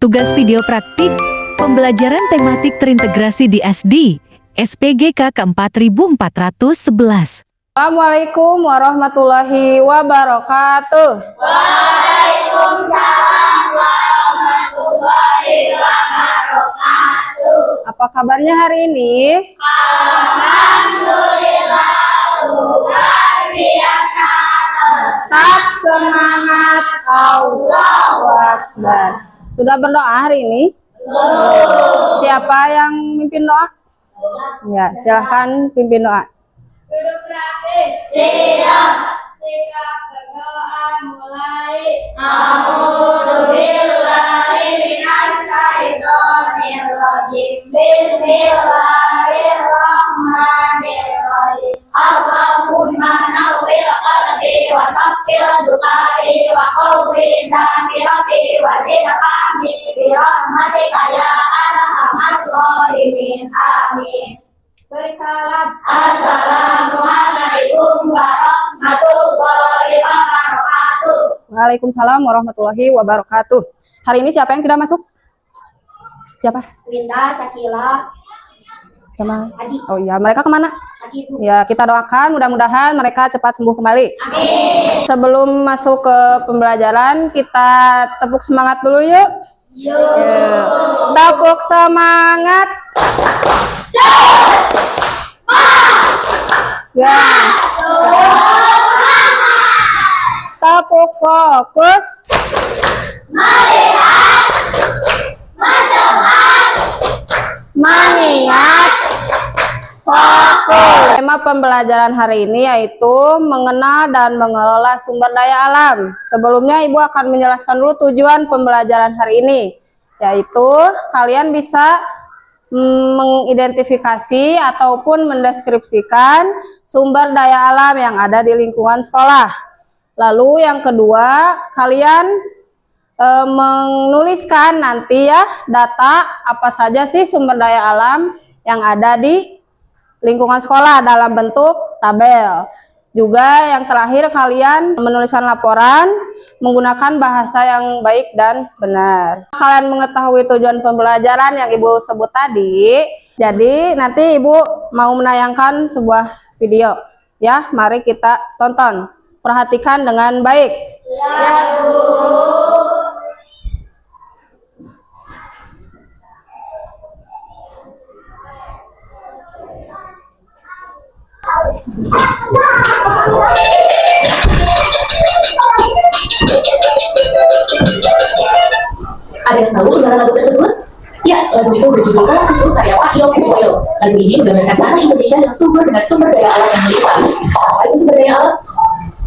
Tugas video praktik, pembelajaran tematik terintegrasi di SD, SPGK ke-4411. Assalamualaikum warahmatullahi wabarakatuh. Waalaikumsalam warahmatullahi wabarakatuh. Apa kabarnya hari ini? Alhamdulillah luar biasa. Tetap semangat, Allahu Akbar. Sudah berdoa hari ini? Siapa yang mimpin doa? Ya, silahkan pimpin doa. Duduk rapi. Siap. Sikap berdoa mulai. A'udzubillahi minasyaitonir rajim. Bismillahirrahmanirrahim. Allahumma nawwir qalbi wa saffir zuhari wa qawwi zakirati wa zid fahmi bi rahmatika ya arhamar rahimin. Amin. Beri salam. Assalamualaikum warahmatullahi wabarakatuh. Waalaikumsalam warahmatullahi wabarakatuh. Hari ini siapa yang tidak masuk? Siapa? Winda, Sakila, Sama. Haji. Oh iya, mereka kemana? Sakit. Ya, kita doakan mudah-mudahan mereka cepat sembuh kembali. Amin. Sebelum masuk ke pembelajaran, kita tepuk semangat dulu yuk. Yuk. Tepuk semangat. Ya. Tepuk fokus. Melihat, mendengar, Mengingat. Fokus. Tema pembelajaran hari ini yaitu mengenal dan mengelola sumber daya alam. Sebelumnya Ibu akan menjelaskan dulu tujuan pembelajaran hari ini, yaitu kalian bisa mengidentifikasi ataupun mendeskripsikan sumber daya alam yang ada di lingkungan sekolah. Lalu yang kedua, kalian menuliskan nanti ya data apa saja sih sumber daya alam yang ada di lingkungan sekolah dalam bentuk tabel. Juga yang terakhir kalian menuliskan laporan menggunakan bahasa yang baik dan benar. Kalian mengetahui tujuan pembelajaran yang Ibu sebut tadi. Jadi nanti Ibu mau menayangkan sebuah video. Ya, mari kita tonton. Perhatikan dengan baik. ya Bu. Ada yang tahu tentang lagu tersebut? Ya, lagu itu berjudul Susu karya Pak Yong Iswoyo. Lagu ini menggambarkan tanah Indonesia yang subur dengan sumber daya alam yang melimpah. Apa itu sumber daya alam?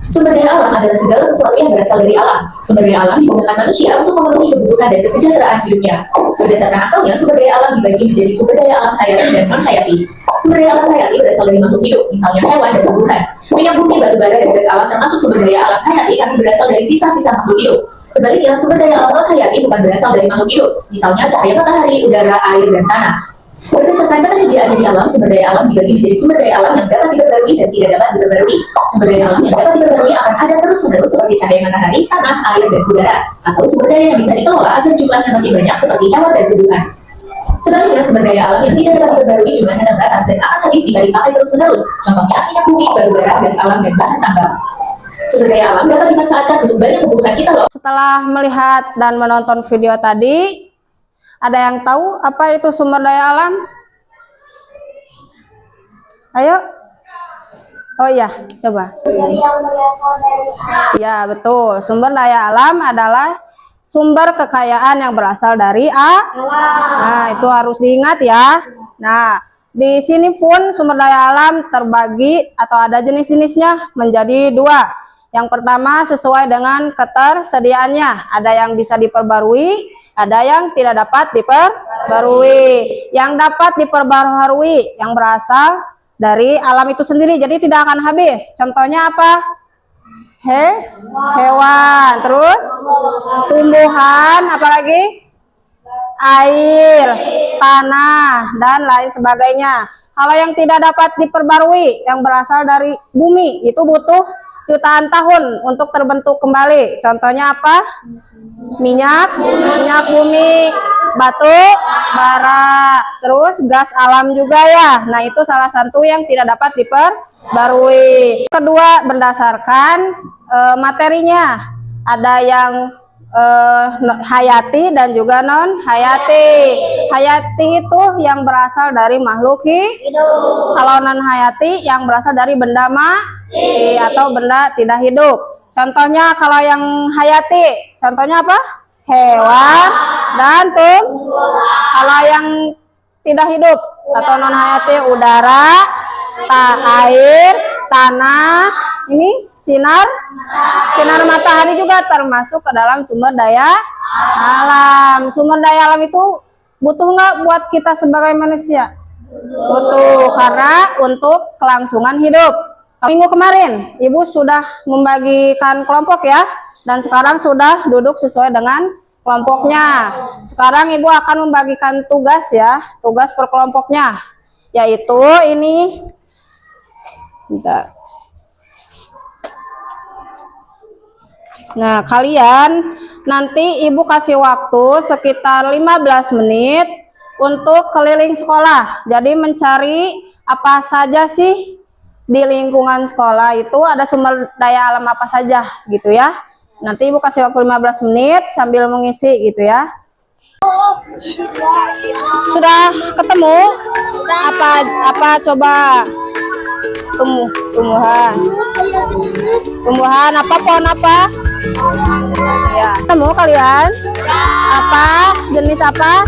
Sumber daya alam adalah segala sesuatu yang berasal dari alam. Sumber daya alam digunakan manusia untuk memenuhi kebutuhan dan kesejahteraan hidupnya. Berdasarkan asalnya, sumber daya alam dibagi menjadi sumber daya alam hayati dan non-hayati. Sumber daya alam hayati berasal dari makhluk hidup, misalnya hewan dan tumbuhan. Minyak bumi, batu bara, dan gas alam termasuk sumber daya alam hayati karena berasal dari sisa-sisa makhluk hidup. Sebaliknya, sumber daya alam non-hayati bukan berasal dari makhluk hidup, misalnya cahaya matahari, udara, air, dan tanah. Berdasarkan ketersediaannya di alam, sumber daya alam dibagi menjadi sumber daya alam yang dapat diperbarui dan tidak dapat diperbarui. Sumber daya alam yang dapat diperbarui akan ada terus-menerus seperti cahaya matahari, tanah, air, dan udara. Atau sumber daya yang bisa dikelola agar jumlahnya makin banyak seperti hewan dan tumbuhan. Sebaliknya, sumber daya alam yang tidak dapat diperbarui jumlahnya terbatas dan akan habis jika dipakai terus-menerus. Contohnya minyak bumi, batu bara, gas alam, dan bahan tambang. Sumber daya alam dapat dimanfaatkan untuk banyak kebutuhan kita loh. Setelah melihat dan menonton video tadi, ada yang tahu apa itu sumber daya alam? Ayo. Oh iya, coba. Yang berasal dari alam. Ya, betul. Sumber daya alam adalah sumber kekayaan yang berasal dari Nah, itu harus diingat ya. Nah, di sini pun sumber daya alam terbagi atau ada jenis-jenisnya menjadi dua. Yang pertama sesuai dengan ketersediaannya. Ada yang bisa diperbarui, ada yang tidak dapat diperbarui. Yang dapat diperbarui yang berasal dari alam itu sendiri, jadi tidak akan habis. Contohnya apa? Hewan, terus tumbuhan, apalagi? Air, tanah, dan lain sebagainya. Kalau yang tidak dapat diperbarui, yang berasal dari bumi, itu butuh jutaan tahun untuk terbentuk kembali. Contohnya apa? minyak bumi, batu bara, terus gas alam juga ya. Nah, itu salah satu yang tidak dapat diperbarui. Kedua, berdasarkan materinya. Ada yang hayati dan juga non hayati. Hayati itu yang berasal dari makhluk hidup. Kalau non hayati yang berasal dari benda mati atau benda tidak hidup. Contohnya kalau yang hayati, contohnya apa? Hewan dan kalau yang tidak hidup atau non hayati, udara, air, tanah, ini sinar matahari juga termasuk ke dalam sumber daya alam. Sumber daya alam itu butuh nggak buat kita sebagai manusia? Butuh, karena untuk kelangsungan hidup. Minggu kemarin Ibu sudah membagikan kelompok ya, dan sekarang sudah duduk sesuai dengan kelompoknya. Sekarang Ibu akan membagikan tugas ya, tugas per kelompoknya, yaitu ini. Bentar. Nah, kalian nanti Ibu kasih waktu sekitar 15 menit untuk keliling sekolah. Jadi mencari apa saja sih di lingkungan sekolah itu, ada sumber daya alam apa saja gitu ya. Nanti Ibu kasih waktu 15 menit sambil mengisi gitu ya. Sudah ketemu? Apa coba? Tumbuhan apa, pohon apa? Ya, ketemu kalian? Apa? Jenis apa?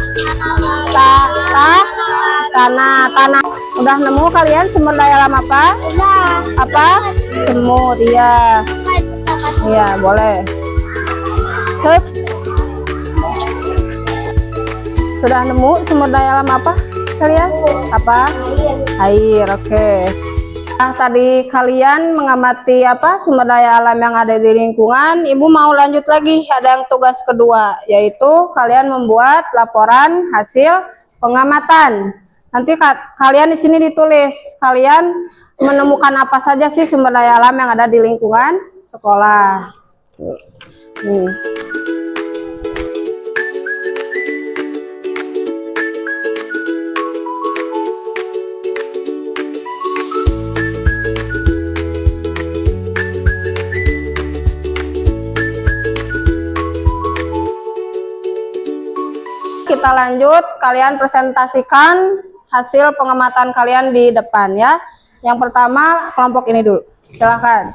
Tanah. Udah nemu kalian sumber daya alam apa? Apa? Semut, iya. Iya, boleh. Hup. Sudah nemu sumber daya alam apa kalian? Apa? Air, oke. Nah, tadi kalian mengamati apa sumber daya alam yang ada di lingkungan. Ibu mau lanjut lagi, ada yang tugas kedua, yaitu kalian membuat laporan hasil pengamatan. Nanti kalian di sini ditulis kalian menemukan apa saja sih sumber daya alam yang ada di lingkungan sekolah. Nih. Kita lanjut, kalian presentasikan hasil pengamatan kalian di depan ya. Yang pertama kelompok ini dulu, silahkan.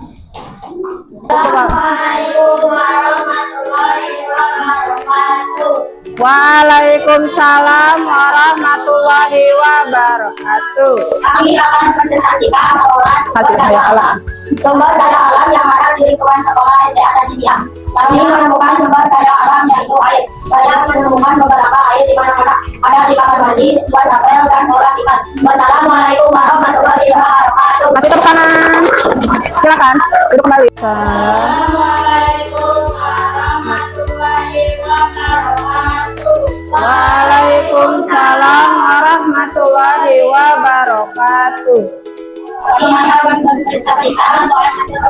Assalamualaikum warahmatullahi wabarakatuh. Waalaikumsalam warahmatullahi wabarakatuh. Kami akan presentasikan Hasil daya alam. sumber daya alam yang ada di lingkungan sekolah SD Atajibiah. Kami menemukan sumber daya alam yaitu air. Saya menemukan beberapa air di mana-mana. Ada di kamar mandi, buas apel, dan kolam ikan. Wassalamualaikum warahmatullahi wabarakatuh. Masih tepuk tangan. Silakan duduk kembali. Assalamualaikum warahmatullahi wabarakatuh. Waalaikumsalam warahmatullahi wabarakatuh. Kami akan mempresentasikan hasil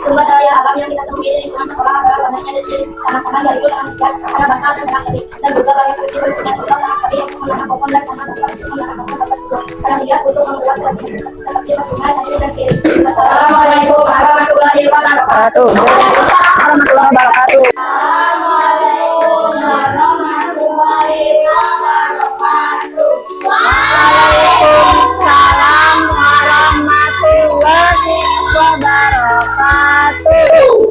sumber daya alam yang kita temui di lingkungan sekolah adalah banyaknya dari tanah-tanah dari tanah liat, tanah basah dan tanah kering, dan juga banyak fleksibel punya contoh tanah kering yang menggunakan pohon dan tanah basah untuk menggunakan pohon dapat juga tanah liat untuk membuat kerajinan seperti sungai, tanjung dan kiri. Assalamualaikum warahmatullahi wabarakatuh. Warahmatullahi wabarakatuh. Assalamualaikum warahmatullahi wabarakatuh. Waalaikumsalam warahmatullahi wabarakatuh.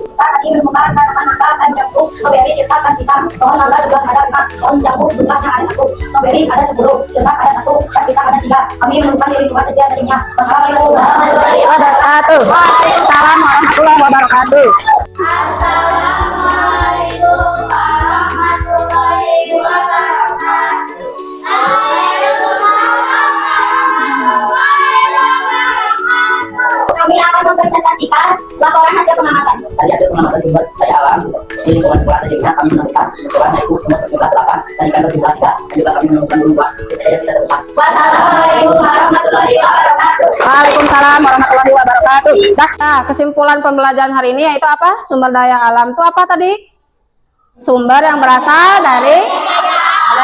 Kita tadi menemukan tanaman mangga dan jambu, stroberi, sirsak, dan pisang. Pohon mangga juga ada 5, pohon jambu jumlahnya ada 1, stroberi ada 10, sirsak ada 1, dan pisang ada 3. Kami menemukan di lingkungan SD Atajibiah. Wassalamualaikum warahmatullahi Wabarakatuh. Waalaikumsalam warahmatullahi wabarakatuh. Assalamualaikum warahmatullahi wabarakatuh. Kami akan mempresentasikan laporan hasil pengamatan. Saya hasil pengamatan sumber daya alam di lingkungan sekolah saja bisa kami menemukan kebetulan itu semua berjumlah 8 dan ikan berjumlah 3 dan juga kami menemukan berupa bisa kita temukan. Wassalamualaikum warahmatullahi wabarakatuh. Waalaikumsalam warahmatullahi wabarakatuh. Nah, kesimpulan pembelajaran hari ini yaitu apa? Sumber daya alam itu apa tadi? Sumber yang berasal dari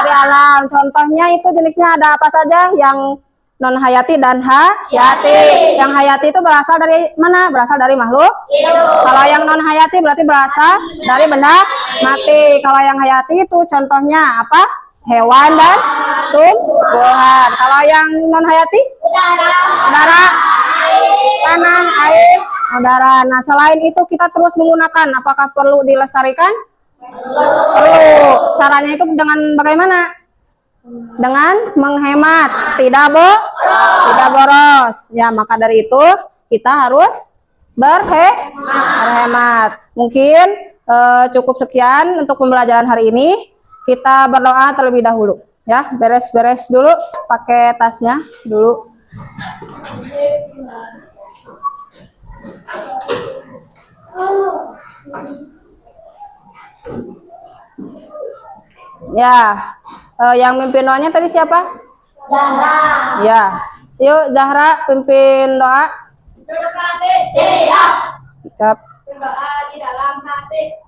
alam. Contohnya itu jenisnya ada apa saja? Yang non hayati dan hayati. Yang hayati itu berasal dari mana? Berasal dari makhluk hidup. Kalau yang non hayati berarti berasal dari benda mati. Kalau yang hayati itu contohnya apa? Hewan dan tumbuhan. Kalau yang non hayati? Udara, tanah, air, udara. Nah, selain itu kita terus menggunakan. Apakah perlu dilestarikan? Perlu. Caranya itu dengan bagaimana? Dengan menghemat, tidak boros. Ya, maka dari itu kita harus berhemat. Mungkin cukup sekian untuk pembelajaran hari ini. Kita berdoa terlebih dahulu. Ya, beres-beres dulu, pakai tasnya dulu. Ya, yang mimpin doanya tadi siapa? Zahra. Ya, yuk Zahra pimpin doa. Siap. Sikap. Berdoa di dalam hati.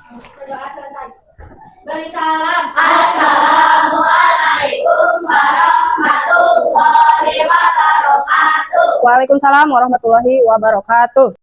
Berdoa selesai. Beri salam. Assalamualaikum warahmatullahi wabarakatuh. Waalaikumsalam warahmatullahi wabarakatuh.